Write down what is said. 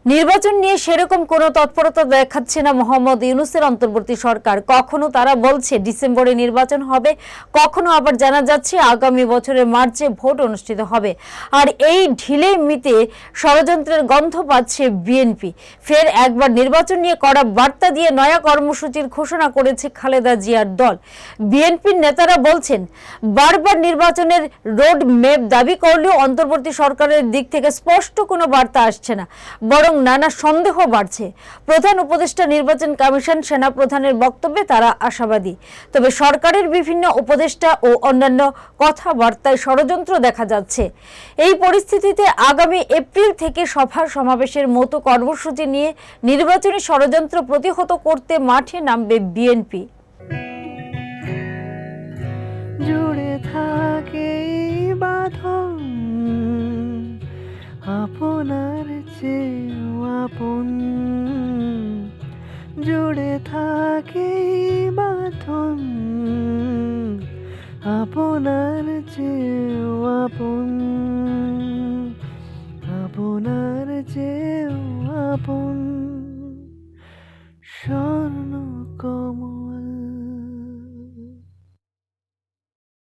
নির্বাচন নিয়ে সেরকম কোনো তৎপরতা দেখাচ্ছে না মোহাম্মদ ইউনূসের অন্তর্বর্তী সরকার। কখনো তারা বলছে ডিসেম্বরে নির্বাচন হবে, কখনো আবার জানা যাচ্ছে আগামী বছরের মার্চে ভোট অনুষ্ঠিত হবে। আর এই ঢিলে মিতে ষড়যন্ত্রের গন্ধ পাচ্ছে বিএনপি। ফের একবার নির্বাচন নিয়ে কড়া বার্তা দিয়ে নয়া কর্মসূচির ঘোষণা করেছে খালেদা জিয়ার দল। বিএনপির নেতারা বলছেন, বারবার নির্বাচনের রোড ম্যাপ দাবি করলেও অন্তর্বর্তী সরকারের দিক থেকে স্পষ্ট কোনো বার্তা আসছে না, বরং নানা সন্দেহ বাড়ছে। প্রধান উপদেষ্টা নির্বাচন কমিশন সেনাপ্রধানের বক্তব্যে তারা আশাবাদী, তবে সরকারের বিভিন্ন উপদেষ্টা ও অন্যান্য কথাবার্তায় ষড়যন্ত্র দেখা যাচ্ছে। এই পরিস্থিতিতে আগামী এপ্রিল থেকে সভা সমাবেশের মতো কর্মসূচি নিয়ে নির্বাচনী ষড়যন্ত্র প্রতিহত করতে মাঠে নামবে বিএনপি। জুড়ে থাকে বাঁধন আপনার চেয়েও আপন, জুড়ে থাকে বাঁধন আপনার চেয়েও আপন, আপনার চেয়েও আপন।